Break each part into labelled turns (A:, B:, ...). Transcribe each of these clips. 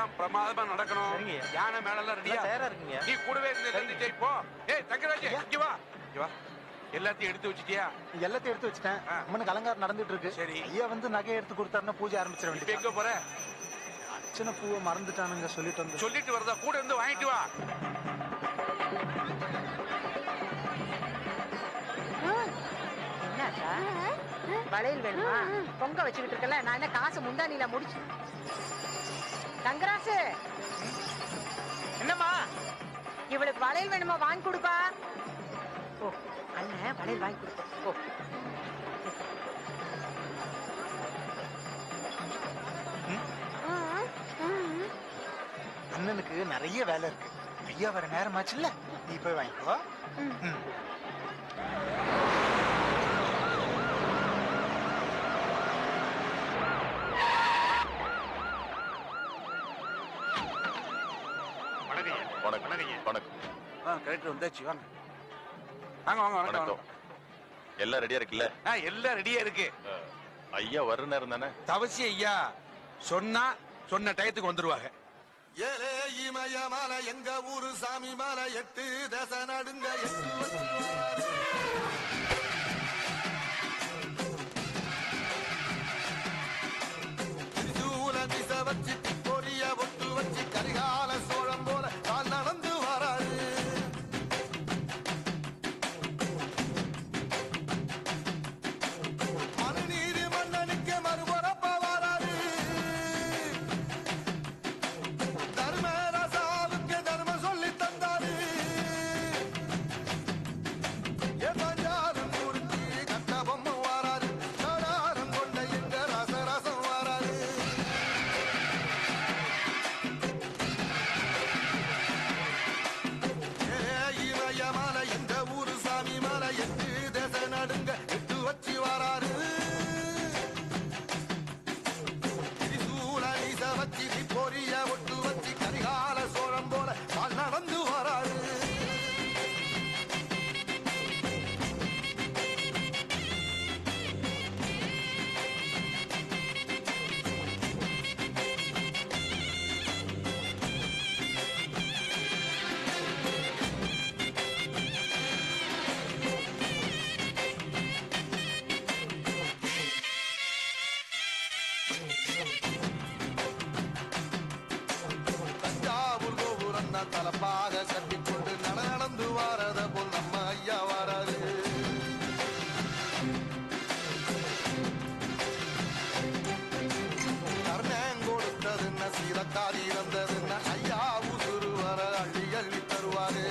A: எல்லாம் பிரமாதமா நடக்கணும். யானை மேல ரெடியா
B: இருக்குங்க.
A: நீ கூடவே இருந்து எல்லாத்தையும் ஜெயிப்போ. ஏய் தங்கராஜ் இங்க வா, இங்க வா. எல்லாத்தையும் எடுத்து வச்சிட்டியா?
C: எல்லாத்தையும் எடுத்து வச்சிட்டேன். அம்மனுக்கு அலங்காரம் நடந்துட்டு இருக்கு.
A: சரி,
C: ஐயா வந்து நகை எடுத்து கொடுத்தாருன்னா பூஜை ஆரம்பிச்சிட வேண்டியது.
A: எங்க போற?
C: அர்ச்சனை பூவை மறந்துட்டானுங்க,
A: சொல்லிட்டு வரதா, கூட இருந்து வாங்கிட்டு வா.
D: வளையல் வேணுமா? பொங்க வச்சுக்கிட்டு இருக்கல, நான் என்ன காசு முந்தானில முடிச்சு. தங்கராசு
B: என்னம்மா?
D: இவளுக்கு வளையல் வேணுமா? வாங்கி கொடுப்பா. ஓ அண்ணன் வளையல் வாங்கி கொடுப்பா. ஓ
C: அண்ணனுக்கு நிறைய வேலை இருக்கு. ஐயா வர நேரமாச்சு இல்ல, நீ போய் வாங்கிக்கோ.
A: வந்தாச்சு, வாங்க வாங்க வாங்க வாங்க.
E: எல்லாம் ரெடியா இருக்குல்ல?
A: எல்லாம் ரெடியா இருக்கு.
E: ஐயா வர்ற நேரம் தானே?
A: தவசி ஐயா சொன்ன டயத்துக்கு வந்துருவாங்க.
F: ஏலே இமய மலை எங்க ஊரு சாமி மலை 8 தசை நடுங்க 8 திசை வச்சு பொரிய ஒட்டு வச்சு கரிகால சோழம் போல தான் நடந்து வராது. மனுநீதி மன்னனுக்கு மறுபரப்ப வராது. தர்மராசாவுக்கு தர்மம் சொல்லி தந்தாரு. பஞ்சாரம் குறிச்சி கட்ட பொம்மை வாராரு. கடாரம் கொண்ட எங்க ரசரசம் வாராரு. இமய மலை எங்க ஊரு சாமி மலை 8 தேச நடுங்க 8 வச்சு வாராரு. வச்சு பொரிய ஒட்டு வச்சு கரிகால சோழம் போல கால் நடந்து வராரு. தலப்பாக கட்டிக்கொண்டு நடந்து வாரத போல் நம்ம ஐயா வாராரு. கர்ணன் கொடுத்ததுன்னா சீரக்காரி இறந்ததுன்னா ஐயா உசுறு வர அள்ளி அள்ளி தருவாரு.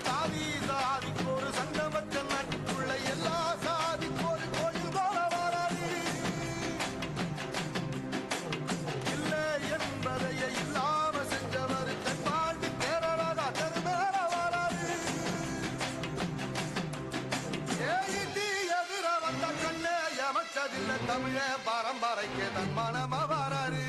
F: சாதி சாதிக்கு ஒரு சங்கம் வச்ச நாட்டுக்குள்ள எல்லா சாதிக்கு ஒரு கோயில் போல வாராரு. இல்லை என்பதையே இல்லாம செஞ்சவர் தென்பாண்டி கேரளா தெருமேல வராது. ஏயிட்டி எதிர வந்த கண்ணே எமச்சதில்லை தமிழ பரம்பரைக்கு தன் மனம வராரு.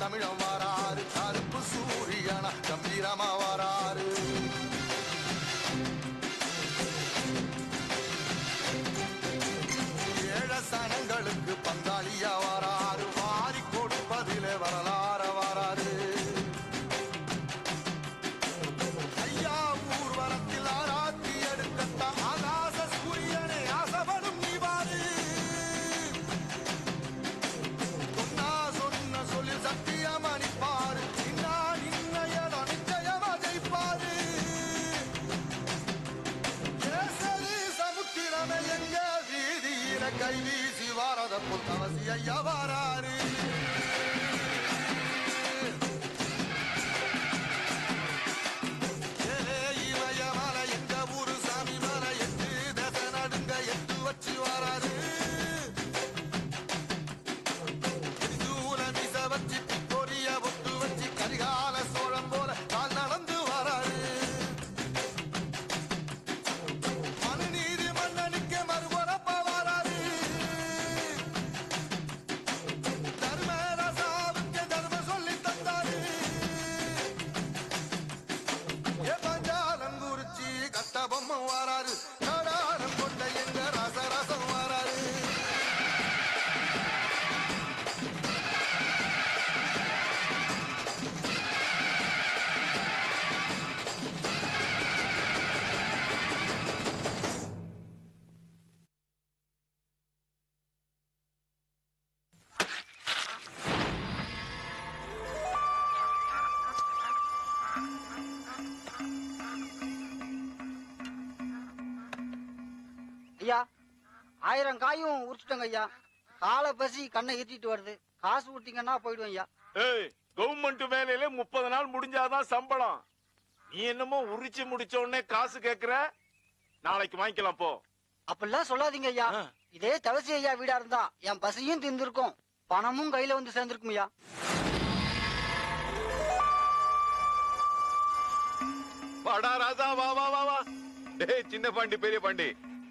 F: தமிழம் வாராரு. கருப்பு சூரியனா கம்பீரமா வாராரு. ஏழ சனங்களுக்கு பங்காளியா வாராரு. வாரி கொடுப்பதிலே வரலாற வாராரு. ஐயா ஊர்வலத்தில் ஆராத்தி எடுக்கத்தான் ஆகாச சூரியனே ஆசைப்படும் நீ வாரு. சொல்லில் சத்தியமா நிற்பாரு. நிச்சயமா ஜெயிப்பாரு. சமுத்திரமே எங்க வீதியில கை வீசி வாரத புத்தவசி ஐயா வாராரு. இமய
B: 1000 காயும் உரிச்சிட்டோங்க ஐயா. காலை பசி கண்ணை ஈட்டிட்டு வருது. காசு கொடுத்தீங்கன்னா போயிடுவேன் ஐயா.
G: ஏய், கவர்மெண்ட் வேலையில 30 நாள் முடிஞ்சாதான் சம்பளம். நீ என்னமோ உரிச்சு முடிச்ச உடனே காசு கேக்குற. நாளைக்கு வாங்கிக்கலாம் போ.
B: அப்படிலாம் சொல்லாதீங்க ஐயா. இதே தவசி ஐயா வீடா இருந்தா என் பசியும் தீர்ந்திருக்கும், பணமும் கையில வந்து சேர்ந்திருக்கும் ஐயா.
H: வாடா ராஜா, வா வா வா வா. டேய் சின்ன பாண்டி பெரிய பாண்டி,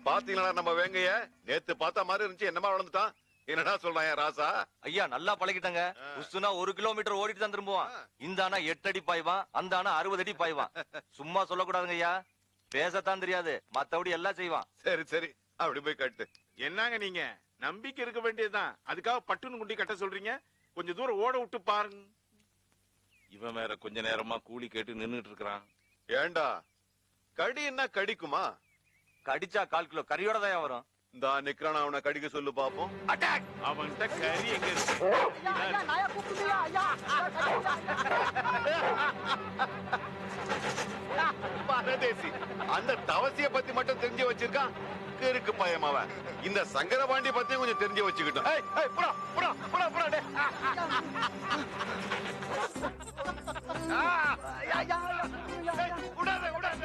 H: பாத்தீங்களா நம்ம வேங்கைய? நேத்து பார்த்த மாதிரி இருந்துச்சு, என்னமா வளர்ந்துட்டான்? என்னடா சொல்றான் ராசா?
I: ஐயா நல்லா பழகிட்டாங்க. உசுனா 1 கிலோமீட்டர் ஓடிட்டு தான் திரும்புவான். இந்த ஆனா 8 அடி பாய்வான், அந்த ஆனா 60 அடி பாய்வான். சும்மா சொல்லக்கூடாதுங்க ஐயா, பேசத்தான் தெரியாது, மத்தபடி எல்லாம் செய்வான்.
H: சரி சரி, அப்படி போய் கட்டு.
G: என்னங்க நீங்க நம்பிக்கை இருக்க வேண்டியதுதான். அதுக்காக பட்டுன்னு குண்டி கட்ட சொல்றீங்க? கொஞ்சம் தூரம் ஓட விட்டு பாருங்க. இவன் வேற கொஞ்ச நேரமா கூலி கேட்டு நின்னுட்டு இருக்கிறான்.
H: ஏண்டா கடி என்ன கடிக்குமா?
I: கடிச்சா 1/4 கிலோ கறியோட தான் வரும்.
H: இந்த நிக்கிறான், அவனை கடிக்க சொல்லு பாப்போம்.
G: அட்டாக்! அவன்கிட்ட கறி எங்க இருக்கு?
H: பரதேசி, அந்த தவசிய பத்தி மட்டும் தெரிஞ்சு வச்சிருக்கான். இருக்கு பயமாவன். இந்த சங்கரபாண்டி பத்தியும் கொஞ்சம் தெரிஞ்சு வச்சுக்கிட்டோம். ஏய், ஏய், புடா, புடா, புடா, புடா, டேய்.
G: விடாத, விடாத.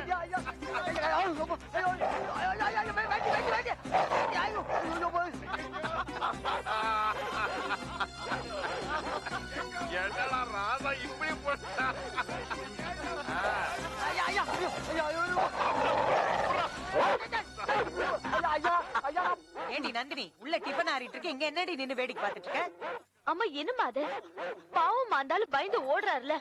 G: என்னடா ராதா இப்படி போட்டா?
D: ஏண்டி நந்தினி, உள்ள டிபன் ஆறிட்டு இருக்க, இங்க என்னடி நின்னு வேடிக்கை பார்த்துட்டு இருக்க?
J: அம்மா என்னம்மா அது? பாவம் இருந்தாலும் பயந்து ஓடுறாருல,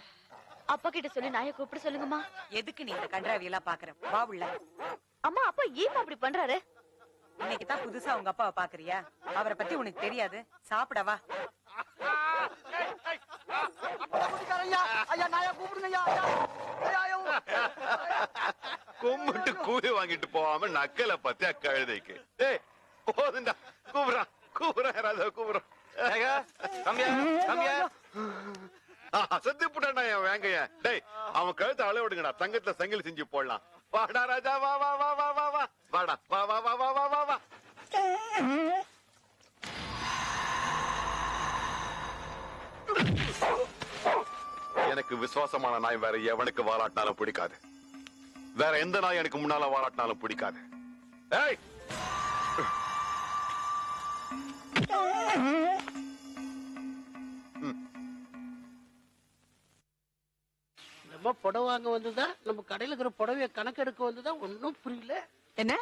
J: அப்பா கிட்ட சொல்லி நாயை கூப்பிட சொல்லுங்கம்மா.
D: எதுக்கு நீ இந்த கன்றாவி எல்லாம் பாக்குற? வா உள்ள.
J: அம்மா அப்பா ஏன் அப்படி பண்றாரு?
D: இன்னைக்கு தான் புதுசா உங்க அப்பாவை பாக்குறியா? அவரை பத்தி உனக்கு தெரியாது, சாப்பிட வா.
H: கும்பிட்டு கூலி வாங்கிட்டு போகாம நக்கலை பத்தியா கழுதைக்கு. டேய் போதுண்டா, கூப்பிடுறான் கூப்பிடுறான், ராஜா கூப்பிடுறான். அசத்தி புட்டாண்டா என் வேங்கைய. டேய் அவன் கழுத்தை அளவு விடுங்கடா, தங்கத்துல சங்கிலி செஞ்சு போடலாம். வாடா ராஜா, வா வா வா வா வா வா. வாடா, வா வா வா வா வா வா வா. எனக்கு விசுவாசமான நாய் வேற எவனுக்கு வாலாட்டினாலும் பிடிக்காது. வேற எந்த நாய் எனக்கு முன்னால வாலாட்டினாலும் பிடிக்காது. ஏய்
B: நம்ம புடவை வாங்க வந்ததா, நம்ம கடையில இருக்கிற புடவைய கணக்கெடுக்க வந்ததா, ஒன்னும் புரியல.
D: என்ன?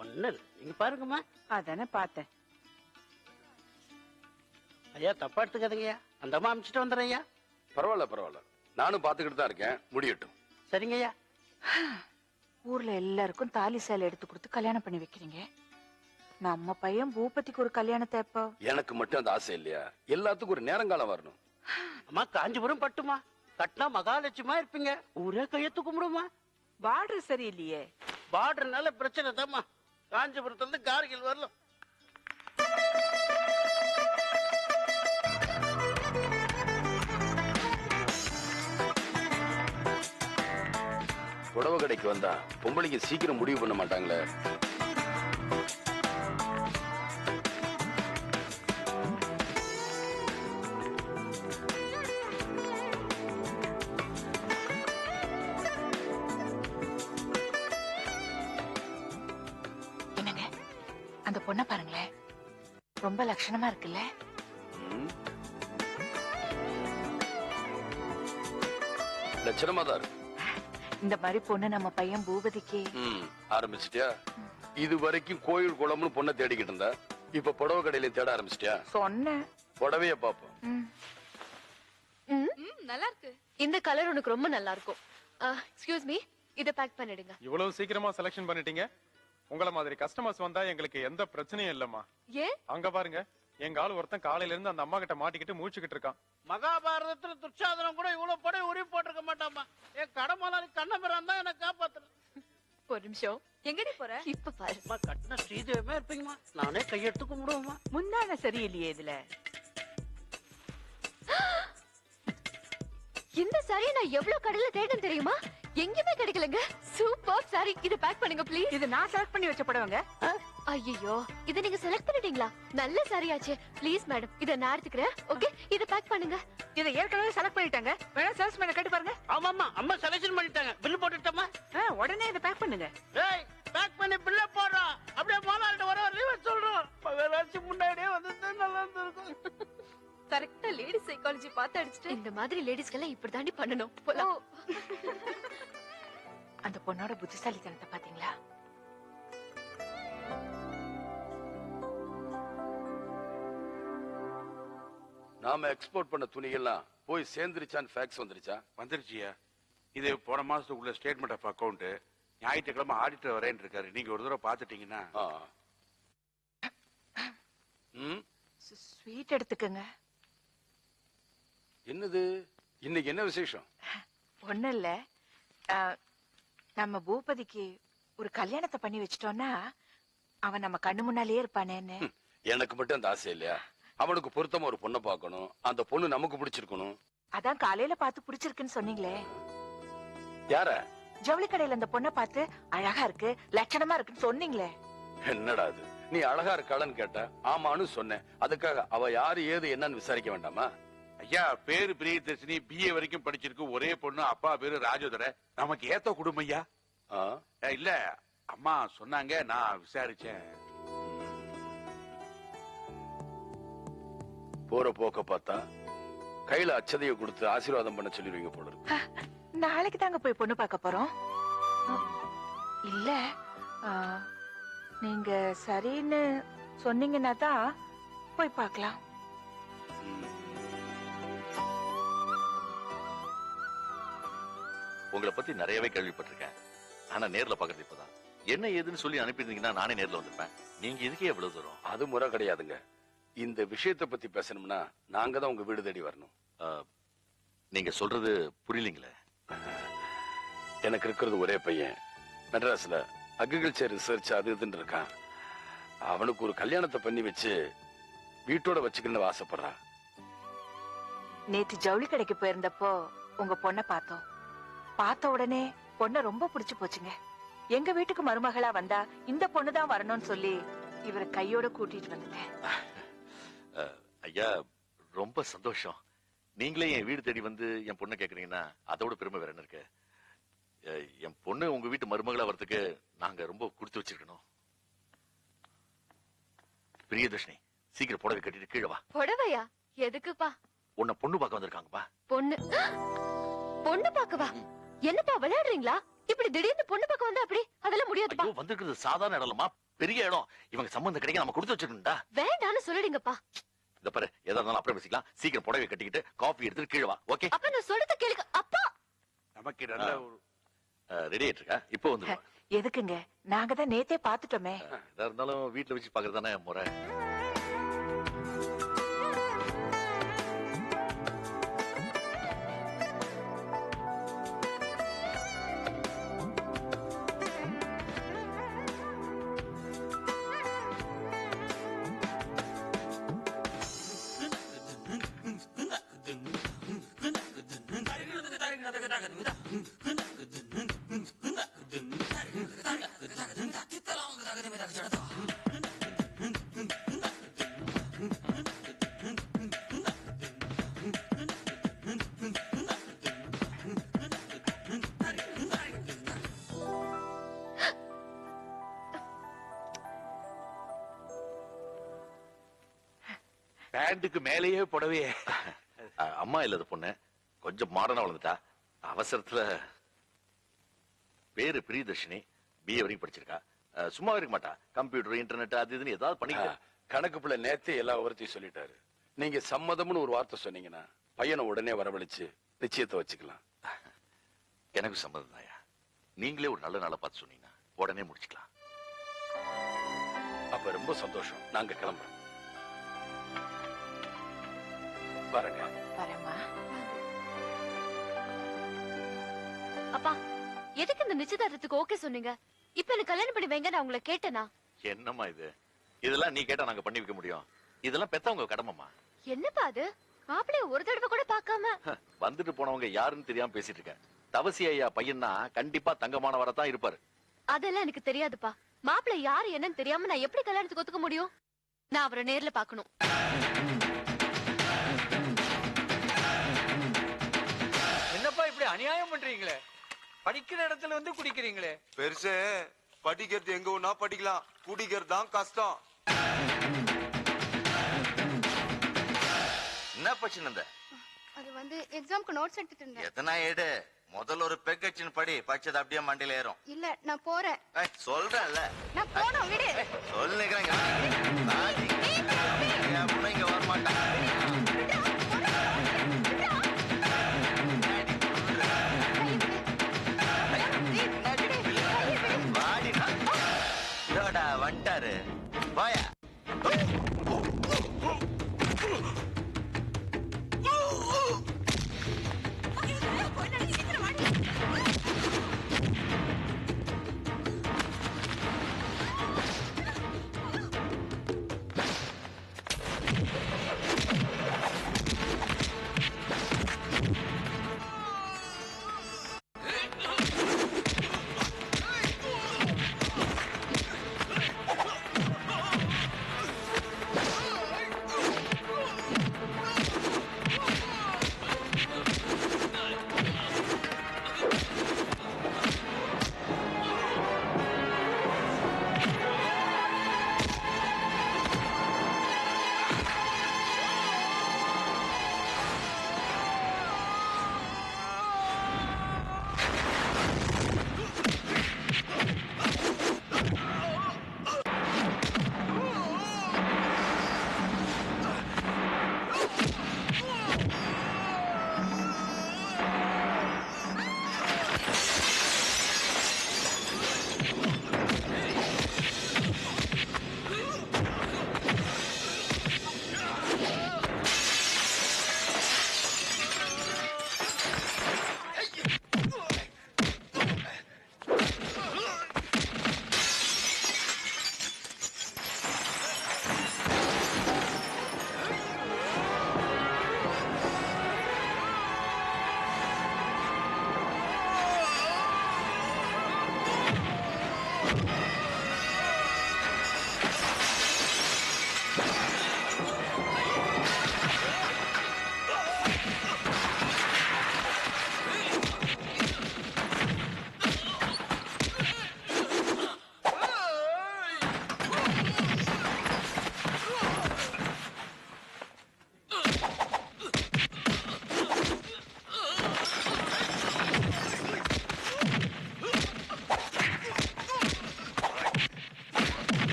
B: ஒண்ணு இல்ல, நீங்க பாருங்கம்மா.
D: அதானே பார்த்தேன்.
B: ஐயா தப்பா எடுத்துக்காதீங்க, அந்த அம்மா அமிச்சிட்டு வந்துடுறேன் ஐயா.
H: பரவாயில்ல பரவாயில்ல, நானும் பாத்துக்கிட்டு தான் இருக்கேன், முடியட்டும்.
B: சரிங்க ஐயா.
K: ஊர்ல எல்லாருக்கும் தாலி சேலை எடுத்து கொடுத்து கல்யாணம் பண்ணி வைக்கிறீங்க. நம்ம பையன் பூபதிக்கு ஒரு கல்யாணத்தை எப்போ?
H: எனக்கு மட்டும் அந்த ஆசை இல்லையா? எல்லாத்துக்கும் ஒரு நேரங்காலம் வரணும்.
B: அம்மா காஞ்சிபுரம் பட்டுமா, கட்டினா மகாலட்சுமா இருப்பீங்க, ஊரே கையெத்து கும்பிடுமா.
D: பார்டர் சரியில்லையே.
B: பார்டர்னால பிரச்சனை தான்மா. காஞ்சிபுரத்துல இருந்து கார்கில் வரலாம்.
H: புடவை கடைக்கு வந்தா பொம்பளைக்கு சீக்கிரம் முடிவு பண்ண மாட்டாங்களே.
K: என்னங்க அந்த பொண்ணை பாருங்களேன், ரொம்ப லட்சணமா இருக்குல்ல?
H: லட்சணமா தான் இருக்கு.
K: இந்த மாதிரி பொண்ணு நம்ம பையன் பூபதிக்கு.
H: ஆரம்பிச்சிட்டியா? இது வரைக்கும் கோயில் குளம்னு பொண்ணை தேடிக்கிட்டு இருந்தா, இப்ப புடவை கடையில தேட ஆரம்பிச்சிட்டியா?
K: சொன்னேன்.
H: புடவைய பாப்போம்.
J: நல்லா இருக்கு. இந்த கலர் உனக்கு ரொம்ப நல்லா இருக்கும். எக்ஸ்கியூஸ் மீ, இத பேக் பண்ணிடுங்க.
A: இவ்வளவு சீக்கிரமா செலக்ஷன் பண்ணிட்டீங்க. உங்கள மாதிரி கஸ்டமர்ஸ் வந்தா எங்களுக்கு எந்த பிரச்சனையும் இல்லம்மா.
J: ஏன்?
A: அங்க பாருங்க, எங்க ஆள் ஒருத்தன் காலையில இருந்து அந்த அம்மா கிட்ட மாட்டிக்கிட்டு மூச்சுக்கிட்டு இருக்கான்.
B: மகாபாரதத்துல துர்ச்சாதனம் கூட இவ்வளவு படம் உரி போட்டிருக்க மாட்டாமா. என் கடமலாரி கண்ணபிரான் தான் என்ன காப்பாத்துறது.
J: ஒரு நிமிஷம், எங்கடி போற? இப்ப பாரு.
B: கட்டின ஸ்ரீதேவமே இருப்பீங்கம்மா, நானே கையெடுத்து கும்பிடுவோமா.
D: முந்தான சரியில்லையே இதுல.
J: இந்த சாரி நான் எவ்வளவு கடையில தேடும் தெரியுமா? எங்கயுமே கிடைக்கலங்க. சூப்பர் சாரி, இத பேக் பண்ணுங்க ப்ளீஸ்.
D: இது நான் செலக்ட் பண்ணி வச்ச புடவைங்க.
J: ஐயோ இத நீங்க செலக்ட் பண்ணிட்டீங்களா? நல்ல சரியாச்சு. ப்ளீஸ் மேடம், இத நான் எடுத்துக்கிறேன். ஓகே, இத பேக் பண்ணுங்க.
D: இதை ஏற்கனவே செலக்ட் பண்ணிட்டாங்க. வேணா சேல்ஸ்மேனை கேட்டு பாருங்க.
L: ஆமாமா, அம்மா செலக்ஷன் பண்ணிட்டாங்க. பில் போட்டுட்டோமா?
D: உடனே இதை பேக் பண்ணுங்க.
L: ஏய், பேக் பண்ணி பில்ல போடுறோம். அப்படியே முதலாளிட்ட வர லீவ் சொல்றோம். பகராட்சி முன்னாடியே வந்து நல்லா இருந்திருக்கும்.
J: கரெக்ட்டா லேடி சைக்காலஜி பார்த்து அடிச்சிட்டு. இந்த மாதிரி லேடிஸ்க்கெல்லாம் இப்படி தாண்டி பண்ணணும். போலாம்.
K: அந்த பொண்ணோட புத்திசாலித்தனத்தை பாத்தீங்களா?
M: நாம எக்ஸ்போர்ட் பண்ண துணிகள்லாம் போய் சேர்ந்துருச்சான்னு ஃபேக்ஸ் வந்துருச்சா?
A: வந்துருச்சியா? இது போன மாசத்துக்குள்ள ஸ்டேட்மெண்ட் ஆஃப் அக்கவுண்ட். ஞாயிற்றுக்கிழமை ஆடிட்டர் வரேன்னு இருக்காரு. நீங்க ஒரு தடவை பாத்துட்டீங்கன்னா.
K: ஸ்வீட் எடுத்துக்கங்க.
M: என்னது இன்னைக்கு என்ன விசேஷம்?
K: ஒண்ணும் இல்ல, நம்ம பூபதிக்கு ஒரு கல்யாணத்தை பண்ணி வச்சிட்டோம்னா அவன் நம்ம கண்ணு முன்னாலேயே இருப்பானேன்னு.
M: எனக்கு மட்டும் அந்த ஆசை இல்லையா? அவனுக்கு பொருத்தமா ஒரு பொண்ணை பார்க்கணும், அந்த பொண்ணு நமக்கு பிடிச்சிருக்கணும்.
K: அதான் காலையில பார்த்து பிடிச்சிருக்குன்னு சொன்னீங்களே.
M: யார?
K: ஜவுளி கடையில அந்த பொண்ணை பார்த்து அழகா இருக்கு, லட்சணமா இருக்குன்னு சொன்னீங்களே.
M: என்னடா அது? நீ அழகா இருக்காளன்னு கேட்ட, ஆமான்னு சொன்னேன். அதுக்காக அவ யாரு ஏது என்னன்னு விசாரிக்க வேண்டாமா?
A: ஐயா, பேரு பிரியதர்ஷினி, BA வரைக்கும் படிச்சிருக்கு. ஒரே பொண்ணு, அப்பா பேரு ராஜோதர. நமக்கு ஏத்த குடும்பம் ஐயா. இல்ல, அம்மா சொன்னாங்க, நான் விசாரிச்சேன்.
M: போற போக்க பார்த்தா கையில அச்சதைய கொடுத்து ஆசீர்வாதம் பண்ண சொல்லிடுவீங்க போல இருக்கு.
K: நாளைக்கு தாங்க போய் பொண்ணு பார்க்க போறோம். இல்ல, நீங்க சரின்னு சொன்னீங்கன்னா தான் போய் பார்க்கலாம்.
E: உங்களை பத்தி நிறையவே கேள்விப்பட்டிருக்கேன். ஆனா நேர்ல பாக்குறது இப்பதான். என்ன ஏதுன்னு சொல்லி அனுப்பியிருந்தீங்கன்னா நானே நேர்ல வந்திருப்பேன். நீங்க இதுக்கே எவ்வளவு தூரம்?
M: அது முறை கிடையாதுங்க. இந்த விஷயத்தை பத்தி பேசணும்னா நாங்க தான் உங்க வீடு தேடி வரணும்.
E: நீங்க சொல்றது புரியலீங்களே.
M: எனக்கு இருக்கிறது ஒரே பையன், மெட்ராஸ்ல அக்ரிகல்ச்சர் ரிசர்ச் அது இதுன்னு இருக்கான். அவனுக்கு ஒரு கல்யாணத்தை பண்ணி வச்சு வீட்டோட வச்சுக்கணும்னு ஆசைப்படுறா.
K: நேத்து ஜவுளி கடைக்கு போயிருந்தப்போ உங்க பொண்ணை பார்த்தோம். பார்த்த உடனே பொண்ணை ரொம்ப பிடிச்சு போச்சுங்க. எங்க வீட்டுக்கு மருமகளா வந்தா இந்த பொண்ணுதான் வரணும்னு சொல்லி இவரை கையோட கூட்டிட்டு வந்துட்டேன்.
E: ஐயா, ரொம்ப சந்தோஷம். நீங்களே என் வீடு தேடி வந்து என் பொண்ணை கேக்குறீங்கன்னா அதோட பெருமை வேற என்ன இருக்கு? என் பொண்ணு உங்க வீட்டு மருமகளா வரதுக்கு நாங்க ரொம்ப கொடுத்து வச்சிருக்கணும். பிரியதர்ஷினி, சீக்கிரம் புடவை கட்டிட்டு கீழே வா.
J: புடவையா? எதுக்குப்பா?
E: உன்னை பொண்ணு பார்க்க வந்திருக்காங்கப்பா.
J: பொண்ணு பார்க்கவா? என்னப்பா விளையாடுறீங்களா? இப்படி திடீர்னு பொண்ணு பார்க்க வந்தா அப்படி? அதெல்லாம் முடியாதுப்பா.
E: வந்திருக்கிறது சாதாரண இடம்மா, பெரிய இடம். இவங்க சம்பந்தம் கிடைக்க நம்ம கொடுத்து வச்சிருக்கா.
J: வேண்டான்னு சொல்லிடுங்கப்பா.
E: இந்த பாரு, எதா இருந்தாலும் அப்புறம் பேசிக்கலாம். சீக்கிரம் புடவை கட்டிக்கிட்டு காஃபி எடுத்துட்டு கீழே வா. ஓகே?
J: அப்ப நான் சொல்றத கேளுங்க அப்பா.
A: நமக்கு நல்ல
E: ரெடி ஆயிட்டு இருக்கா? இப்போ வந்து
K: எதுக்குங்க? நாங்க தான் நேத்தே பாத்துட்டோமே.
E: எதா இருந்தாலும் வீட்டுல வச்சு பாக்குறது தானே முறை.
A: பேண்டுக்கு மேலேயே புடவையே.
E: அம்மா இல்லாத பொண்ணு கொஞ்சம் மாடர்னா வளர்ந்துட்டா. அவசரத்துல பேரு பிரியதர்ஷினி, BA வரைக்கும் படிச்சிருக்கா. சும்மா இருக்க மாட்டா. கம்ப்யூட்டர், இன்டர்நெட் அது இதுன்னு ஏதாவது பண்ணிக்க.
M: கணக்கு பிள்ளை நேத்தே எல்லா விவரத்தையும் சொல்லிட்டாரு. நீங்க சம்மதம்னு ஒரு வார்த்தை சொன்னீங்கன்னா பையனை உடனே வரவழைச்சு நிச்சயத்தை வச்சுக்கலாம்.
E: எனக்கு சம்மதம் தாயா. நீங்களே ஒரு நல்ல நாளை பார்த்து சொன்னீங்கன்னா உடனே முடிச்சுக்கலாம்.
M: அப்ப ரொம்ப சந்தோஷம். நாங்க கிளம்புறோம். பாருங்க.
K: வரேம்மா.
J: அப்பா, எதுக்கு இந்த நிச்சயதார்த்தத்துக்கு ஓகே சொன்னீங்க? இப்ப எனக்கு கல்யாணம் பண்ணி வைங்க நான் உங்களை கேட்டேனா?
E: என்னம்மா இது? இதெல்லாம் நீ கேட்டா நாங்க பண்ணி வைக்க முடியும்? இதெல்லாம் பெத்தவங்க கடமைமா.
J: என்னப்பா அது? மாப்பிளைய ஒரு தடவை கூட பார்க்காம
E: வந்துட்டு போனவங்க யாருன்னு தெரியாம பேசிட்டு இருக்கேன். தவசி ஐயா பையன்னா கண்டிப்பா தங்கமானவரா தான் இருப்பாரு.
J: அதெல்லாம் எனக்கு தெரியாதுப்பா. மாப்பிள்ளை யாரு என்னன்னு தெரியாம நான் எப்படி கல்யாணத்துக்கு ஒத்துக்க முடியும்? நான் அவரை நேர்ல பாக்கணும்.
C: என்னப்பா இப்படி அநியாயம் பண்றீங்களே? படிக்கிற இடத்துல வந்து குடிக்கிறீங்களே?
N: பெருசு படிக்கிறது எங்க ஒன்னா படிக்கலாம், குடிக்கிறது தான் கஷ்டம்.
I: என்ன பிரச்சனை?
J: அது வந்து எக்ஸாம்க்கு நோட்ஸ் எடுத்துட்டு இருந்தேன்.
I: எத்தனை எடு முதல்ல ஒரு பெக்கச்சின் படி, படிச்சது அப்படியே மண்டையில ஏறும்.
J: இல்ல நான் போறேன்.
I: சொல்றேன்ல,
J: நான் போறேன், விடு.
I: சொல்லுகிறேன் இங்க வரமாட்டேன். வந்துட்டாரு வாயா.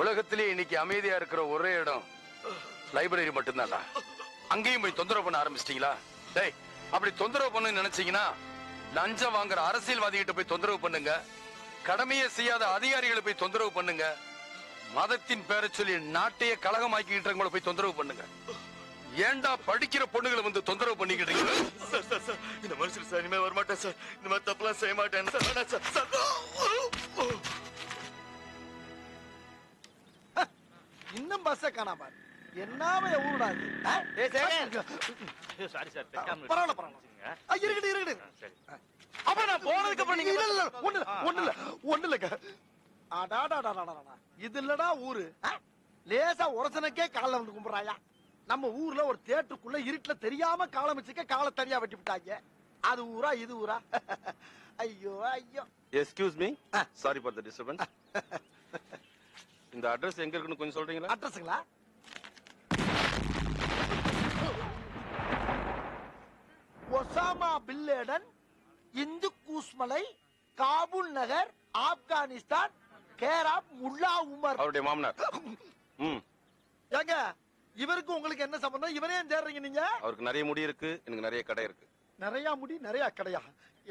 M: உலகத்திலே இன்னைக்கு அமைதியா இருக்கிற ஒரே இடம் லைப்ரரி மட்டும்தான்டா. அங்கேயும் போய் தொந்தரவு பண்ண ஆரம்பிச்சிட்டீங்களா? டேய், அப்படி தொந்தரவு பண்ணு நினைச்சீங்கன்னா லஞ்சம் வாங்குற அரசியல்வாதிகிட்ட போய் தொந்தரவு பண்ணுங்க, கடமையை செய்யாத அதிகாரிகளை போய் தொந்தரவு பண்ணுங்க, மதத்தின் பேரை சொல்லி நாட்டையே கலகமாக்கிட்டு போய் தொந்தரவு பண்ணுங்க. ஏண்டா படிக்கிற பொண்ணுகளை வந்து தொந்தரவு பண்ணிக்கிட்டீங்க?
I: இந்த மனுஷன் சார் இனிமே வரமாட்டேன் சார், இந்த மாதிரி தப்புலாம் செய்ய மாட்டேன் சார்.
L: இன்னும் பஸ்ஸ காணாம என்னாம ஊருடாது.
I: சாரி சார்,
L: பரவாயில்ல பரவாயில்ல, இருக்கட்டும். அப்புறம் நான் போனதுக்கு அப்புறம் நீங்க ஒண்ணு இல்லங்க. இது இல்லடா ஊரு. லேசா உரசனுக்கே கால வந்து கும்பிடுறாயா. நம்ம ஊர்ல ஒரு தேட்டருக்குள்ள இருட்டுல தெரியாம காலம் வச்சுக்க காலை தனியா வெட்டி விட்டாங்க. அது ஊரா இது ஊரா? ஐயோ ஐயோ.
O: Excuse me, sorry for the disturbance. இந்த அட்ரஸ் எங்க இருக்குன்னு கொஞ்சம் சொல்றீங்களா?
L: அட்ரஸ்ங்களா? ஒசாமா பின் லேடன், இந்து கூஸ்மலை, காபூல் நகர், ஆப்கானிஸ்தான், கேராப் முல்லா உமர்.
O: அவருடைய மாமனார்.
L: ஏங்க இவருக்கு உங்களுக்கு என்ன சம்பந்தம்? இவரே ஏன் தேடுறீங்க நீங்க?
O: அவருக்கு நிறைய முடி இருக்கு, எனக்கு நிறைய கடை இருக்கு.
L: நிறைய முடி நிறைய கடையா?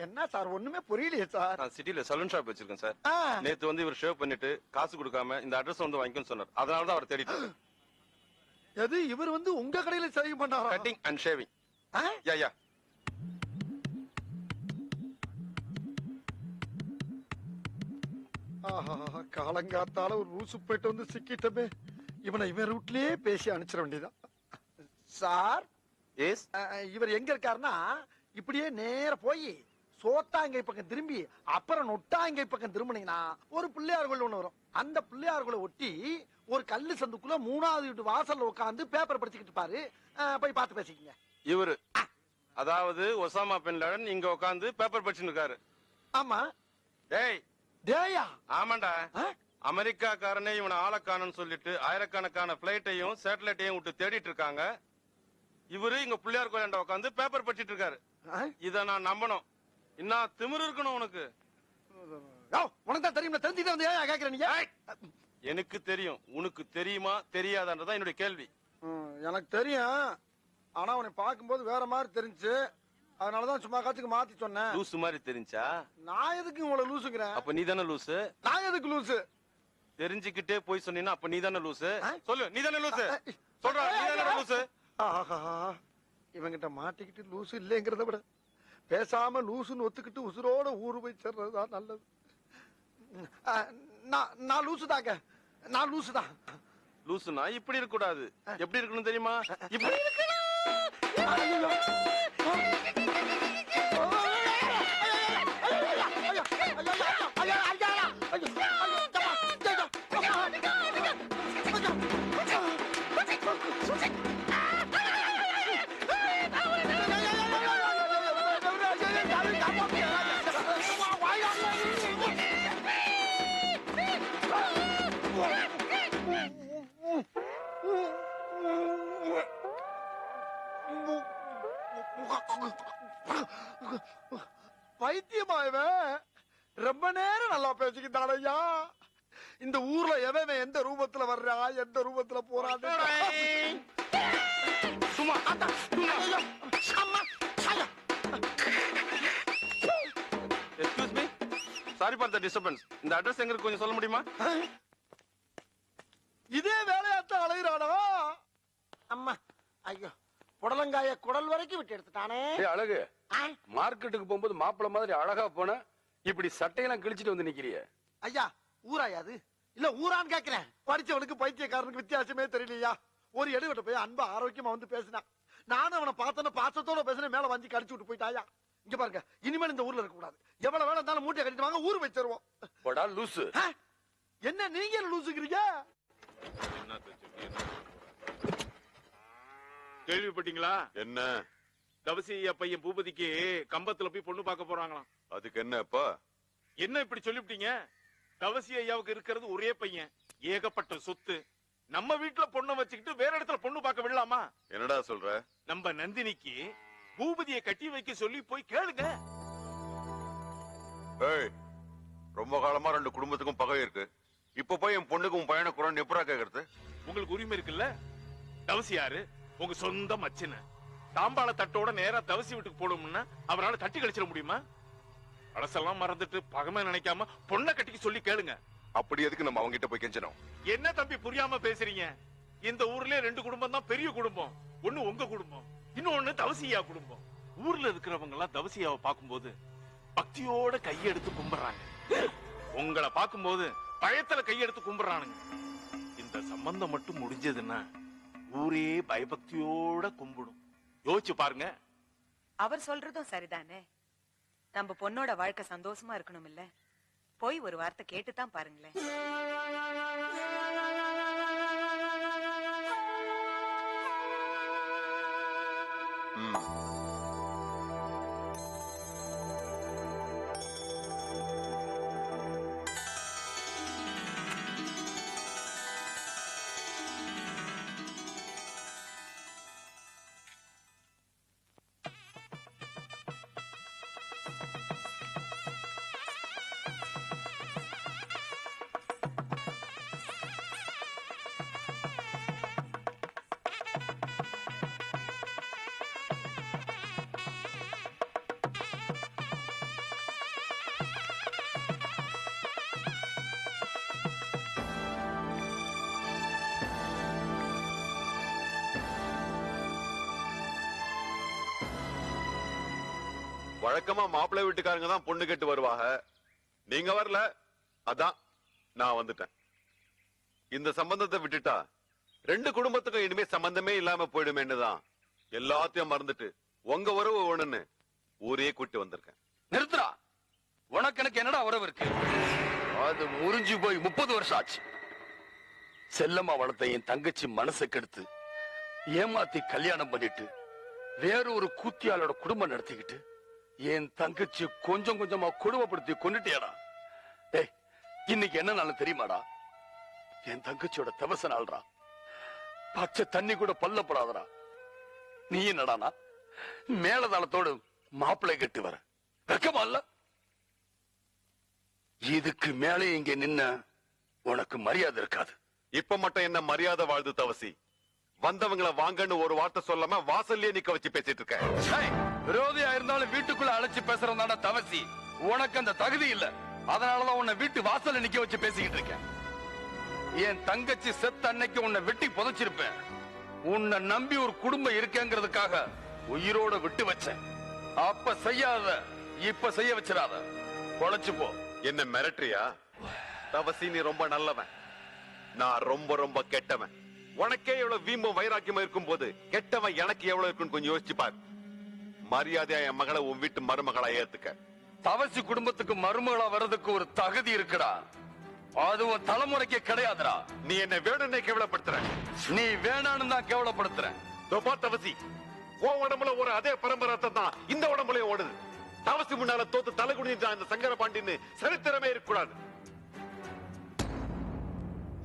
L: என்ன சார் ஒண்ணுமே புரியலையே சார்.
O: நான் சிட்டில சலூன் ஷாப் வச்சிருக்கேன் சார். நேத்து வந்து இவர் ஷேவ் பண்ணிட்டு காசு கொடுக்காம இந்த அட்ரஸ் வந்து வாங்கிக்கணும்னு சொன்னார். அதனால தான் அவர் தேடிட்டு.
L: எது இவர் வந்து உங்க கடையில சேவிங் பண்றாரா?
O: Cutting and shaving. Yeah yeah.
L: ஆஹா காலங்காத்தால ஒரு ரூசு போயிட்டு வந்து சிக்கிட்டமே. இவன் ரூட்லயே பேசி அனுப்பிச்சிட வேண்டியதான். சார்
O: எஸ்
L: இவர் எங்க இருக்காருன்னா இப்படியே நேர போய் சோத்தாங்கை பக்கம் திரும்பி அப்புறம் நொட்டாங்கை பக்கம் திரும்பினீங்கன்னா ஒரு பிள்ளையார் கோயில் ஒண்ணு வரும். அந்த பிள்ளையார் கோயிலை ஒட்டி ஒரு கல்லு சந்துக்குள்ள 3வது வீட்டு வாசல்ல உட்காந்து பேப்பர் படிச்சுக்கிட்டு இருப்பாரு. போய் பார்த்து பேசிக்கங்க.
O: இவரு அதாவது ஒசாமா பின் லாடன் இங்க உட்கார்ந்து பேப்பர் படிச்சுட்டு இருக்காரு.
L: ஆமா.
O: டேய்
L: டேயா?
O: ஆமாண்டா. அமெரிக்காக்காரனே இவனை ஆளக்கானன்னு சொல்லிட்டு ஆயிரக்கணக்கான பிளைட்டையும் சேட்டலைட்டையும் விட்டு தேடிட்டு இருக்காங்க. இவரு இங்க பிள்ளையார் கோயிலாண்ட உட்காந்து பேப்பர் படிச்சிட்டு இருக்காரு. இத நான் நம்பணும். இன்னும் திமிரு இருக்கணும் உனக்கு.
L: உனக்கு தான் தெரியும். தெரிஞ்சுட்டு வந்து ஏன் கேக்குற நீங்க?
O: எனக்கு தெரியும். உனக்கு தெரியுமா தெரியாதான்றதான் என்னுடைய கேள்வி.
L: எனக்கு தெரியும். ஆனா உன்னை பார்க்கும்போது வேற மாதிரி தெரிஞ்சு, அதனாலதான் சும்மா காத்துக்கு மாத்தி சொன்னேன்.
O: லூசு மாதிரி தெரிஞ்சா?
L: நான் எதுக்கு உங்களை லூசுங்கிறேன்?
O: அப்ப நீ தானே லூசு.
L: நான் எதுக்கு லூசு?
O: தெரிஞ்சுக்கிட்டே போய் சொன்னீங்கன்னா அப்ப நீ தானே லூசு. சொல்லு, நீ தானே லூசு. சொல்றா, நீ தானே லூசு.
L: ஆஹா இவங்கிட்ட மாட்டிக்கிட்டு லூசு இல்லைங்கிறத விட பேசாம லூசுன்னு ஒத்துக்கிட்டு உசுரோட ஊரு போய் சேர்றதுதான் நல்லது. நான் லூசுதாங்க. நான் லூசுதான்.
O: லூசுனா இப்படி இருக்க கூடாது. எப்படி இருக்கணும் தெரியுமா? இப்படி
L: பைத்தியமா இவன்? ரொம்ப நேரம் நல்லா பேசிக்கிட்டானையா. இந்த ஊர்ல எவன் எந்த ரூபத்துல வர்றா, எந்த ரூபத்துல போறான்னு
O: சும்மா excuse me, sorry for the disturbance. இந்த அட்ரஸ் எங்க இருக்கு கொஞ்சம் சொல்ல முடியுமா?
L: இதே வேலையாத்தான் அலைகிறானா? அம்மா ஐயோ, புடலங்காய குடல் வரைக்கும் விட்டு எடுத்துட்டானே.
M: அழகு, மார்க்கெட்டுக்கு போகும்போது மாப்பிள்ள மாதிரி அழகா போன, இப்படி சட்டையெல்லாம் கிழிச்சிட்டு வந்து நிக்கிறிய.
L: ஐயா ஊராயாது இல்ல ஊரான்னு கேக்குறேன். படிச்சவனுக்கு பைத்தியக்காரனுக்கு வித்தியாசமே தெரியலையா? ஒரு எடுவிட்ட போய் அன்பா ஆரோக்கியமா வந்து பேசினான். நானும் அவனை பார்த்தோன்னு பாசத்தோட பேசின மேல வந்து கடிச்சு விட்டு போயிட்டாயா. இங்க பாருங்க, இனிமேல் இந்த ஊர்ல இருக்க கூடாது. எவ்வளவு வேலை இருந்தாலும் மூட்டையை கட்டிட்டு வாங்க, ஊரு வச்சிருவோம்.
M: போடா லூசு.
L: என்ன நீங்க லூசுக்கிறீங்க?
G: கேள்விப்பட்டீங்களா?
H: என்ன?
G: தவசி ஐயா பையன் பூபதிக்கு கம்பத்துல போய் பொண்ணு பார்க்க போறாங்களாம்.
H: அதுக்கு என்ன அப்பா?
G: என்ன இப்படி சொல்லிவிட்டீங்க? தவசி ஐயாவுக்கு இருக்கிறது ஒரே பையன், ஏகப்பட்ட சொத்து. நம்ம வீட்டுல பொண்ணை வச்சுக்கிட்டு வேற இடத்துல பொண்ணு பார்க்க விடலாமா?
H: என்னடா சொல்ற?
G: நம்ம நந்தினிக்கு பூபதியை கட்டி வைக்க சொல்லி போய் கேளுங்க.
H: ஏய், ரொம்ப காலமா 2 குடும்பத்துக்கும் பகை இருக்கு. இப்ப போய் என் பொண்ணுக்கும் பையனை குரான் எப்படா கேக்குறது?
G: உங்களுக்கு உரிமை இருக்குல்ல? தவசி யாரு? உங்க சொந்த மச்சின. தாம்பாள தட்டோட நேரா தவசி வீட்டுக்கு போடும்னா அவரால் தட்டி கழிச்சிட முடியுமா? பழசெல்லாம் மறந்துட்டு பகமை நினைக்காம பொண்ணை கட்டிக்க சொல்லி கேளுங்க.
H: அப்படி எதுக்கு நம்ம அவங்க கிட்ட போய் கெஞ்சணும்?
G: என்ன தம்பி புரியாம பேசுறீங்க? இந்த ஊர்லயே 2 குடும்பம் தான் பெரிய குடும்பம். ஒண்ணு உங்க குடும்பம், இன்னொன்னு தவசியா குடும்பம். ஊர்ல இருக்கிறவங்க எல்லாம் தவசியாவை பார்க்கும்போது பக்தியோட கையெடுத்து கும்பிடுறாங்க. உங்களை பார்க்கும்போது பயத்துல கையெடுத்து கும்பிடுறானுங்க. இந்த சம்பந்தம் மட்டும் முடிஞ்சதுன்னா ஊரே பயபக்தியோட கும்பிடும். யோசிச்சு பாருங்க.
K: அவர் சொல்றதும் சரிதானே. நம்ம பொண்ணோட வாழ்க்கை சந்தோஷமா இருக்கணும் இல்ல? போய் ஒரு வார்த்தை கேட்டுதான் பாருங்களேன்.
H: வழக்கமா மாப்பிள்ளை வீட்டுக்காரங்க தான் பொண்ணு கேட்டு வருவாங்க. நீங்க வரல, அதான் நான் வந்துட்டேன். இந்த சம்பந்தத்தை விட்டுட்டா 2 குடும்பத்துக்கும் இனிமே சம்பந்தமே இல்லாம போயிடுமேன்னுதான் எல்லாத்தையும் மறந்துட்டு உங்க உறவு வேணும்னு ஊரே கூட்டி வந்திருக்கேன்.
M: நிறுத்துறா. உனக்கு எனக்கு என்னடா உறவு இருக்கு? அது முறிஞ்சு போய் 30 வருஷம் ஆச்சு. செல்லம்மா வளர்த்த என் தங்கச்சி மனசை கெடுத்து ஏமாத்தி கல்யாணம் பண்ணிட்டு வேற ஒரு கூத்தியாளோட குடும்பம் நடத்திக்கிட்டு என் தங்கச்சி கொஞ்சம் கொஞ்சமா கொடுமைப்படுத்தி கொண்டுட்டியாடா. டேய், இன்னைக்கு என்ன நாள் தெரியுமாடா? என் தங்கச்சியோட தவச நாள்ரா. பச்சை தண்ணி கூட பல்லப்படாதடா. நீ என்னடானா மேலதாளத்தோடு மாப்பிள்ளை கட்டு வர வெக்கமா இல்ல? இதுக்கு மேலே இங்க நின்ன உனக்கு மரியாதை இருக்காது.
H: இப்ப மட்டும் என்ன மரியாதை வாழ்ந்து தவசி? வந்தவங்களை வாங்கன்னு ஒரு வார்த்தை சொல்லாம வாசல்லே நிக்க வச்சு பேசிட்டு இருக்க.
M: விரோதியா இருந்தாலும் வீட்டுக்குள்ள அழைச்சு பேசுறதான தவசி. உனக்கு அந்த தகுதி இல்ல. அதனாலதான் உன்னை வீட்டு வாசல்ல நிக்க வச்சு பேசிக்கிட்டு இருக்கேன். என் தங்கச்சி செத்த அன்னைக்கு உன்னை வெட்டி புதைச்சிருப்பேன். உன்னை நம்பி ஒரு குடும்பம் இருக்கேங்கிறதுக்காக உயிரோட விட்டு வச்சேன். அப்ப செய்யாத இப்ப செய்ய வச்சிடாத. பொழைச்சு போ.
H: என்ன மிரட்டுறியா? தவசி, நீ ரொம்ப நல்லவன், நான் ரொம்ப ரொம்ப கெட்டவன். உனக்கே எவ்வளவு வீம்பும் வைராக்கியமா இருக்கும் போது கெட்டவன் எனக்கு எவ்வளவு இருக்குன்னு கொஞ்சம் யோசிச்சு பாரு. மரியாதையா என் மகளை உன் வீட்டு மருமகளா ஏத்துக்க.
M: தவசி குடும்பத்துக்கு மருமகளா வர்றதுக்கு ஒரு தகுதி இருக்குடா. அதுவும் தலைமுறைக்கு கிடையாதுடா.
H: நீ என்ன வேணும்னே கேவலப்படுத்துற.
M: நீ வேணான்னு தான் கேவலப்படுத்துற.
H: தவசி, உன் உடம்புல ஒரு அதே பரம்பரை தான் இந்த உடம்புலயும் ஓடுது. தவசி முன்னால தோத்து தலை குனிஞ்சான் இந்த சங்கர பாண்டின்னு சரித்திரமே இருக்கக்கூடாது.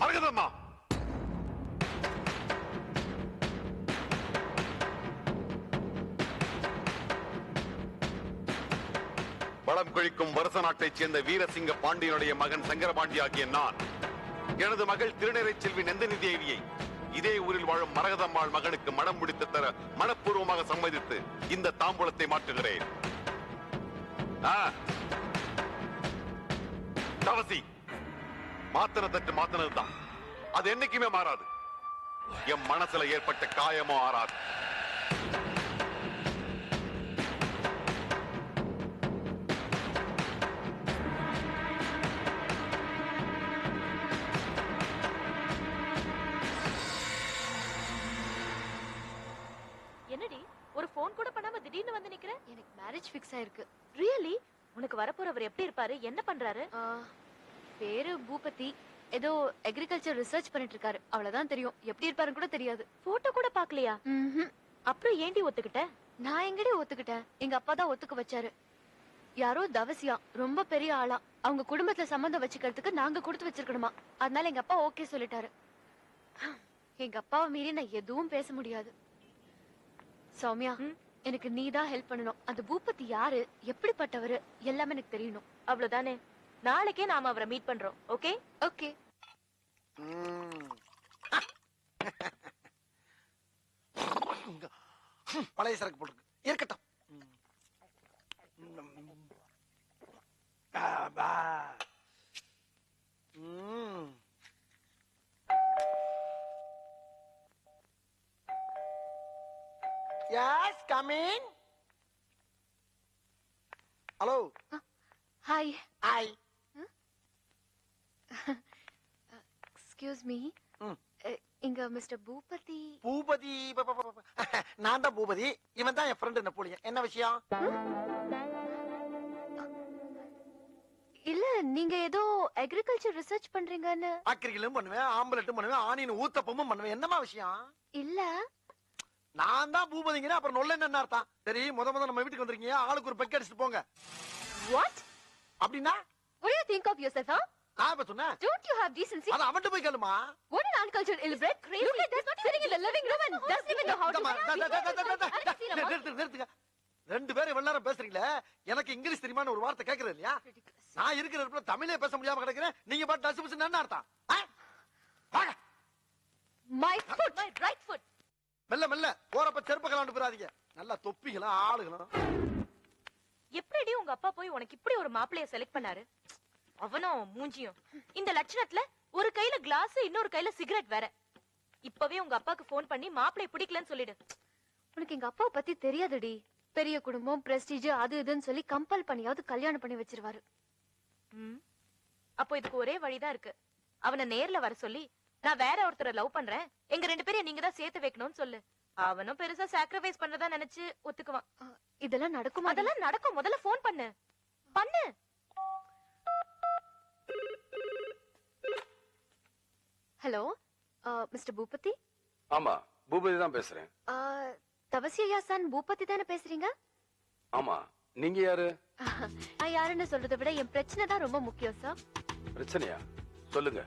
H: மரகதம்மா, வளம் கொழிக்கும் வருச நாட்டைச் சேர்ந்த வீரசிங்க பாண்டியனுடைய மகன் சங்கரபாண்டி ஆகிய நான் எனது மகள் திருநெறை செல்வி நந்தினி தேவியை இதே ஊரில் வாழும் மரகதம்மாள் மகனுக்கு மனம் முடித்து தர மனப்பூர்வமாக சம்மதித்து இந்த தாம்பூலத்தை மாற்றுகிறேன். தவசி, மாத்தன தட்டு மாத்தனதுதான், அது என்னைக்குமே மாறாது. என் மனசுல ஏற்பட்ட காயமோ ஆறாது.
K: என்னடி ஒரு போன் கூட பண்ணாம திடீர்னு வந்து நிக்கிற?
J: எனக்கு மேரேஜ் ஃபிக்ஸ் ஆயிருக்கு.
K: ரியலி? உனக்கு வரப்போறவர் எப்படி இருப்பாரு? என்ன பண்றாரு?
J: பேரு பூபதி. ஏதோ அக்ரிகல்ச்சர் ரிசர்ச் பண்ணிட்டு இருக்காரு. அவ்வளவுதான் தெரியும். எப்படி இருப்பாருன்னு கூட தெரியாது.
K: போட்டோ கூட பாக்கலையா? அப்புறம் ஏண்டி ஒத்துக்கிட்ட?
J: நான் எங்கடி ஒத்துக்கிட்டேன்? எங்க அப்பா தான் ஒத்துக்க வச்சாரு. யாரோ தவசியா, ரொம்ப பெரிய ஆளா. அவங்க குடும்பத்துல சம்பந்தம் வச்சுக்கிறதுக்கு நாங்க கொடுத்து வச்சிருக்கணுமா. அதனால எங்க அப்பா ஓகே சொல்லிட்டாரு. எங்க அப்பாவை மீறி நான் எதுவும் பேச முடியாது. சௌமியா, எனக்கு நீதான் ஹெல்ப் பண்ணணும். அந்த பூபதி யாரு, எப்படிப்பட்டவரு, எல்லாமே எனக்கு தெரியணும்.
K: அவ்வளவுதானே? நாளைக்கே நாம அவரை மீட் பண்றோம். ஓகே?
J: ஓகே.
L: பழைய சரக்கு போட்டுருக்கு, இருக்கட்டும். Yes, come in. Hello.
J: Hi.
L: Hi.
J: Excuse me. இங்க மிஸ்டர் பூபதி.
L: பூபதி, நான் தான் பூபதி. இவன் தான் என் ஃப்ரெண்ட் நெப்போலியன். என்ன விஷயம்?
J: இல்ல, நீங்க ஏதோ அக்ரிகல்ச்சர் ரிசர்ச் பண்றீங்கன்னு.
L: அக்ரிகலும் பண்ணுவேன், ஆம்பலட்டும் பண்ணுவேன், ஆனின் ஊத்தப்பமும் பண்ணுவேன். என்னமா விஷயம்?
J: இல்ல,
L: நான் தான் பூபதிங்கிறேன். அப்புறம் நொல்ல என்ன அர்த்தம்? சரி, முத நம்ம வீட்டுக்கு வந்திருக்கீங்க, ஆளுக்கு ஒரு பெக் அடிச்சுட்டு போங்க.
J: What?
L: அப்படின்னா?
J: What do you think of yourself, huh?
L: நான் இப்ப சொன்னேன்.
J: Don't you have decency?
L: அது அவன்கிட்ட போய் கேளுமா.
J: What an uncultured illiterate, crazy. Look at this, sitting in the living room and doesn't even know how to.
L: நிறுத்துங்க. 2 பேரும் இவ்வளவு நேரம் பேசுறீங்களே, எனக்கு இங்கிலீஷ் தெரியுமான்னு ஒரு வார்த்தை கேக்குறது இல்லையா? நான் இருக்கிற இடத்துல தமிழே பேச முடியாம கிடக்குறேன். நீங்க பாட்டு டஸ் புஸ் என்ன அர்த்தம்?
J: My foot, my right foot.
L: மெல்ல போறப்ப செருப்பு கலாண்டு போறாதீங்க. நல்லா தொப்பிகளும் ஆளுகளும்.
K: எப்படி உங்க அப்பா போய் உனக்கு இப்படி ஒரு மாப்பிளைய செலக்ட் பண்ணாரு? அவனும் மூஞ்சியும் இந்த லட்சணத்துல ஒரு கையில கிளாஸ், இன்னொரு கையில சிகரெட் வேற. இப்பவே உங்க அப்பாக்கு போன் பண்ணி மாப்பிளைய பிடிக்கலன்னு சொல்லிடு.
J: உனக்கு எங்க அப்பாவை பத்தி தெரியாதுடி. பெரிய குடும்பம் பிரஸ்டீஜ் அது இதுன்னு சொல்லி கம்பல் பண்ணியாவது கல்யாணம் பண்ணி வச்சிருவாரு.
K: அப்போ இதுக்கு ஒரே வழிதான் இருக்கு. அவனை நேர்ல வர சொல்லி, நான் வேற ஒருத்தரை லவ் பண்றேன், எங்க 2 பேரையும் நீங்க தான் சேர்த்து வைக்கணும்னு சொல்லு. அவனும் பெருசா சாக்ரிஃபைஸ் பண்றதா நினைச்சு ஒத்துக்குவான்.
J: இதெல்லாம் நடக்குமா?
K: அதெல்லாம் நடக்கும். முதல்ல போன் பண்ணு.
J: Hello, mister Boopathi.
M: ஆமா, பூபதி தான் பேசுறேன்.
J: தவசியா சன் பூபதி தானே பேசுறீங்க?
M: ஆமா, நீங்க யாரு?
J: நான் யாருன்னு சொல்றதை விட என் பிரச்சனை தான் ரொம்ப முக்கியம் சார்.
M: பிரச்சனையா? சொல்லுங்க.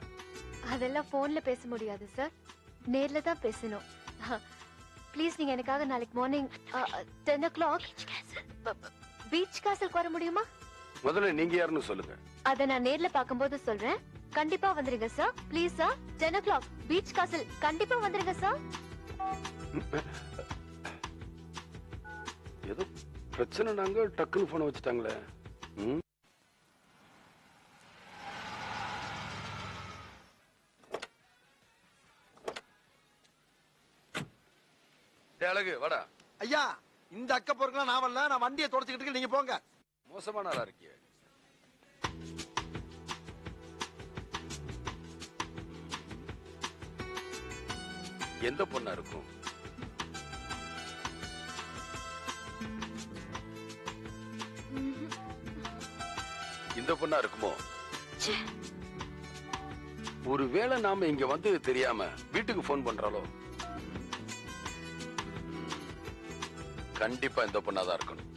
J: அதெல்லாம் போன்ல பேச முடியாது சார், நேர்ல தான் பேசணும். ப்ளீஸ் நீங்க எனக்காக நாளைக்கு மார்னிங் 10 o'clock பீச் காசலுக்கு வர முடியுமா?
M: முதல்ல நீங்க யாருன்னு சொல்லுங்க.
J: அத நான் நேர்ல பாக்கும்போது சொல்றேன். கண்டிப்பா வந்துருங்க sir. Please sir, 10 o'clock beach castle கண்டிப்பா வந்துருங்க சார்.
M: ஏதோ பிரச்சனை, நாங்க டக்குன்னு போன வச்சுட்டாங்களே. அழகு வாடா.
L: ஐயா, இந்த அக்க பொறுக்கலாம் நான் வரல. நான் வண்டியை தொடச்சுக்கிட்டு நீங்க போங்க.
M: மோசமான ஆளா இருக்கிய. எந்த பொண்ணா இருக்கும்? இந்த பொண்ணா இருக்குமோ? ஒருவேளை நாம இங்க வந்து தெரியாம வீட்டுக்கு போன் பண்றாலோ? கண்டிப்பா இந்த பொண்ணாதான் இருக்கணும்.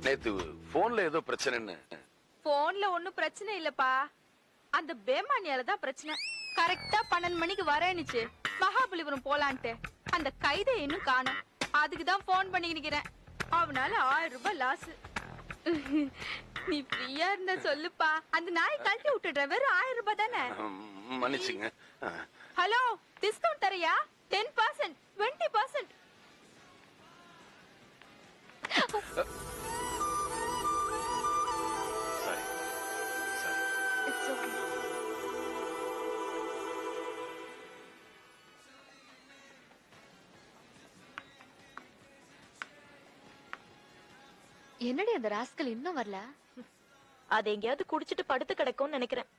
M: நேத்து போன்ல ஏதோ பிரச்சனைன்னு.
P: போன்ல ஒண்ணும் பிரச்சனை இல்லப்பா, அந்த பேமானியால தான் பிரச்சனை. கரெக்டா 12 மணிக்கு வரேனுச்சு மகாபலிபுரம் போலான்ட்டு. அந்த கைதை இன்னும் காணோம். அதுக்குதான் போன் பண்ணி நிக்கிறேன். அவனால 1000 ரூபாய் லாஸ். நீ ஃப்ரீயா இருந்தா சொல்லுப்பா, அந்த நாய் கழட்டி விட்டுடுற. வெறும் 1000 ரூபாய் தானே.
M: மன்னிச்சுங்க.
P: ஹலோ, டிஸ்கவுண்ட் தரையா? 10%, 20%.
M: சாரி.
J: It's okay. என்னடி அந்த ராஸ்கல் இன்னும் வரல?
K: அது எங்கேயாவது குடிச்சிட்டு படுத்து கிடக்கும்னு நினைக்கிறேன்.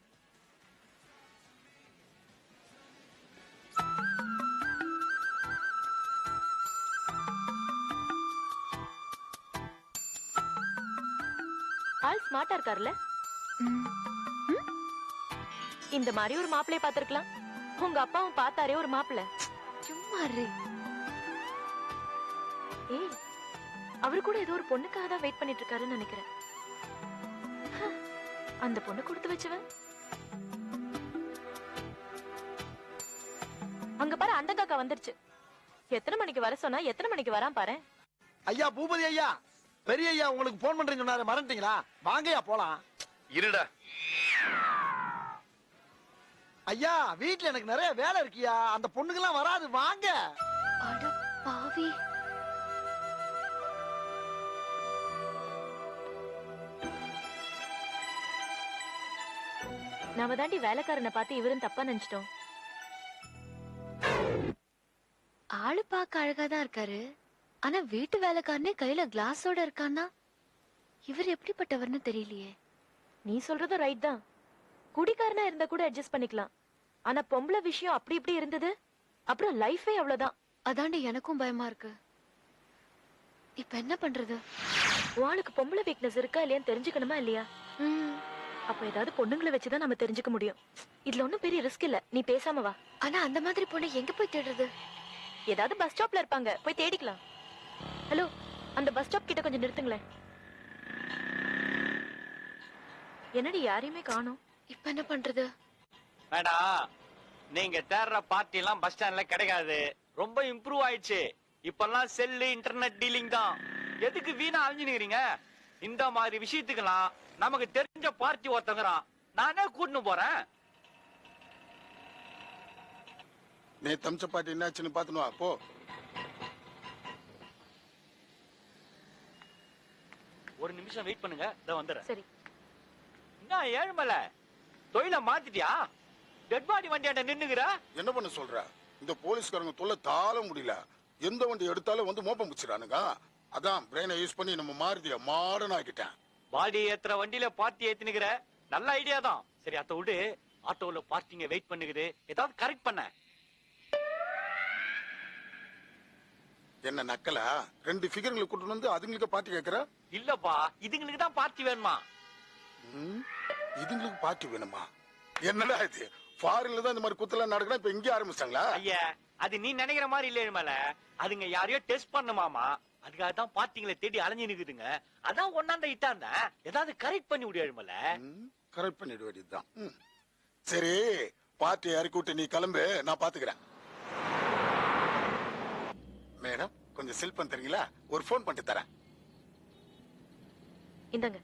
K: ஆள் ஸ்மார்ட்டா இருக்காருல்ல? இந்த மாதிரி ஒரு மாப்பிளைய பாத்திருக்கலாம். உங்க அப்பாவும் பார்த்தாரே ஒரு மாப்பிள்ளை.
J: சும்மா இரு.
K: ஏய், அவரு கூட ஏதோ ஒரு பொண்ணுக்காக தான் வெயிட் பண்ணிட்டு இருக்காருன்னு நினைக்கிறேன். அந்த பொண்ணு கொடுத்து வச்சவன். அங்க பாரு, அந்த காக்கா வந்துருச்சு. எத்தனை மணிக்கு வர சொன்னா எத்தனை மணிக்கு வரான் பாரு.
L: ஐயா பூபதி ஐயா, பெரிய ஐயா உங்களுக்கு போன் பண்றேன்னு சொன்னாரு, மறந்துட்டீங்களா? வாங்கய்யா போலாம்.
M: இருடா
L: ஐயா, வீட்டுல எனக்கு நிறைய வேலை இருக்கியா. அந்த பொண்ணுங்கெல்லாம் வராது, வாங்க.
J: அட பாவி.
K: நாம தாண்டி வேலைக்காரனை பார்த்து இவரும் தப்பா நினைச்சிட்டோம்.
J: ஆளு பார்க்க அழகாதான் இருக்காரு, ஆனா வீட்டு வேலைக்காரனே கையில கிளாஸோட இருக்கான்னா இவர் எப்படிப்பட்டவர்னு தெரியலையே.
K: நீ சொல்றது ரைட் தான். குடிக்காரனா இருந்தா கூட அட்ஜஸ்ட் பண்ணிக்கலாம். ஆனா பொம்பளை விஷயம் அப்படி இப்படி இருந்தது, அப்புறம் லைஃபே அவ்வளவுதான்.
J: அதாண்டி எனக்கும் பயமா இருக்கு. இப்ப என்ன பண்றது?
K: உனக்கு பொம்பளை வீக்னஸ் இருக்கா இல்லையான்னு தெரிஞ்சுக்கணுமா இல்லையா? அப்ப ஏதாவது பொண்ணுங்களை வச்சுதான் நம்ம தெரிஞ்சுக்க முடியும். இதுல ஒண்ணும் பெரிய ரிஸ்க் இல்ல, நீ பேசாம வா.
J: ஆனா அந்த மாதிரி பொண்ணு எங்க போய் தேடுறது?
K: ஏதாவது பஸ் ஸ்டாப்ல இருப்பாங்க, போய் தேடிக்கலாம். ஹலோ, அந்த பஸ் ஸ்டாப் கிட்ட கொஞ்சம் நிறுத்துங்களேன். என்னடி யாரையுமே காணோம்.
J: இப்ப என்ன பண்றது?
C: மேடம், நீங்க தேடுற பார்ட்டி எல்லாம் பஸ் ஸ்டாண்ட்ல கிடைக்காது. ரொம்ப இம்ப்ரூவ் ஆயிடுச்சு. இப்பெல்லாம் செல்லு இன்டர்நெட் டீலிங் தான். எதுக்கு வீணா அழிஞ்சுக்கிறீங்க? இந்த மாதிரி விஷயத்துக்கெல்லாம் நமக்கு தெரிஞ்ச பார்ட்டி ஒருத்தங்கிறான், நானே கூட்டின்னு போறேன்.
Q: நீ தம்ச பாட்டி என்னாச்சுன்னு பாத்துனுவா போ.
C: ஒரு நிமிஷம் வெயிட் பண்ணுங்க, இத வந்துடுறேன்.
K: சரி.
C: என்ன ஏழுமலை, தொழில மாத்திட்டியா? Dead body வண்டியாண்ட நின்னுகிற.
Q: என்ன பண்ண சொல்ற? இந்த போலீஸ்காரங்க தொல்லை தாழ முடியல. எந்த வண்டி எடுத்தாலும் வந்து மோப்பம் பிடிச்சிடானுங்க. அதான் பிரெயினை யூஸ் பண்ணி நம்ம மாருதிய மாடர்ன் ஆக்கிட்டேன்.
C: பாடி ஏத்துற வண்டியில பார்ட்டி ஏத்தினுக்கிற நல்ல ஐடியா தான். சரி அத விடு, ஆட்டோல பார்க்கிங்க வெயிட் பண்ணுகுது, ஏதாவது கரெக்ட் பண்ண.
Q: என்ன நக்கலா? 2 ஃபிகர்களை கூட்டு வந்து அதுங்களுக்கு பார்ட்டி கேக்குற?
C: இல்லப்பா, இதுங்களுக்கு தான் பார்ட்டி வேணுமா?
Q: இதுங்களுக்கு பார்ட்டி வேணுமா? என்னடா இது? ஃபாரின்ல தான் இந்த மாதிரி குத்தலாம் நடக்குதா, இப்ப இங்கே ஆரம்பிச்சாங்களா?
C: ஐயா, அது நீ நினைக்கிற மாதிரி இல்ல மேல. அதுங்க யாரையோ டெஸ்ட் பண்ணுமாமா, அதுக்காக தான் பார்ட்டிங்களை தேடி அலைஞ்சு நிக்குதுங்க. அதான் ஒன்னாந்த இட்டாந்த ஏதாவது கரெக்ட் பண்ணி விடியாழுமல.
Q: கரெக்ட் பண்ணிட வேண்டியதுதான். சரி, பார்ட்டி இறக்கி விட்டு நீ கிளம்பு, நான் பாத்துக்கிறேன். மேடம், கொஞ்சம் செல் பண்ண தரீங்களா? ஒரு போன் பண்ணிட்டு தரேன்.
J: இந்தாங்க.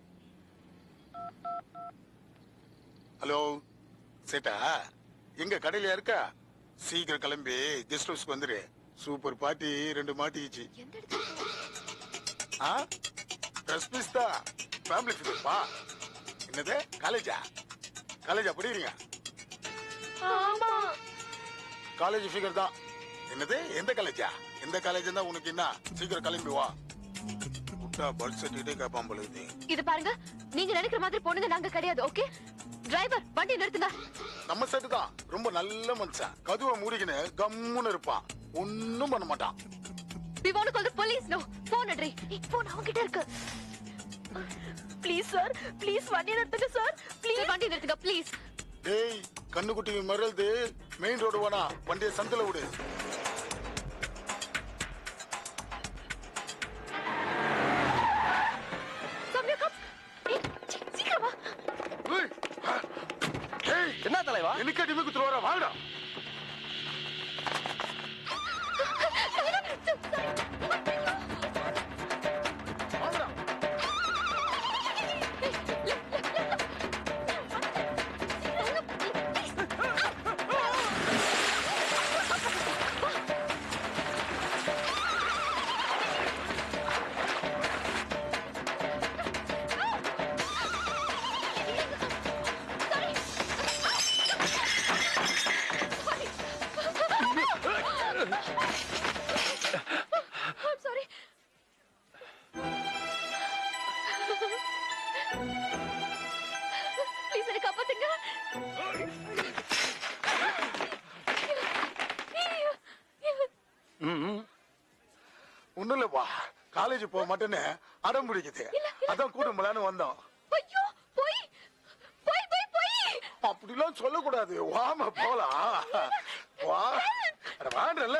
Q: ஹலோ சேட்டா, எங்க கடையில இருக்கா? சீக்கிரம் கிளம்பி கெஸ்ட் ஹவுஸ்க்கு வந்துரு. சூப்பர் பார்ட்டி 2 மாட்டிக்கிச்சு. ட்ரெஸ் பீஸ் தான், ஃபேமிலி ஃபிகர்ப்பா. என்னது காலேஜா படிக்கிறீங்க? காலேஜ் ஃபிகர் தான். என்னது எந்த காலேஜா? எந்த காலேஜ் தான் உனக்கு என்ன? சீக்கிரம் கிளம்பி வா. பர்த் சர்டிபிகேட் கேட்பான் போல இது.
J: இது பாருங்க, நீங்க நினைக்கிற மாதிரி பொண்ணுங்க நாங்க கிடையாது. ஓகே டிரைவர், வண்டி நிறுத்துங்க.
Q: நம்ம செட்டு தான், ரொம்ப நல்ல மனுஷன். கதுவை மூடிக்கின்னு கம்முன்னு இருப்பான், ஒண்ணும் பண்ண மாட்டான்.
J: We want to call the police now. Phone Attri. phone அவங்கிட்ட இருக்கு. ப்ளீஸ் சார், ப்ளீஸ் வண்டி நிறுத்துங்க சார். ப்ளீஸ் வண்டி நிறுத்துங்க ப்ளீஸ்.
Q: டேய், கண்ணுக்குட்டி மறல்து மெயின் ரோடு வேணா, வண்டியை சந்தில விடு.
M: என்ன தலைவா?
Q: எனக்கு அடிமை குத்துருவாரா? வாடா. ஒண்ணும் இல்லப்பா, காலேஜ் போக மாட்டேன்னு அடம் பிடிக்குது. அதான் கூட்டம்பலான்னு வந்தோம். அப்படிலாம் சொல்லக்கூடாது. வாமா போலாம். வா, வாண்டல.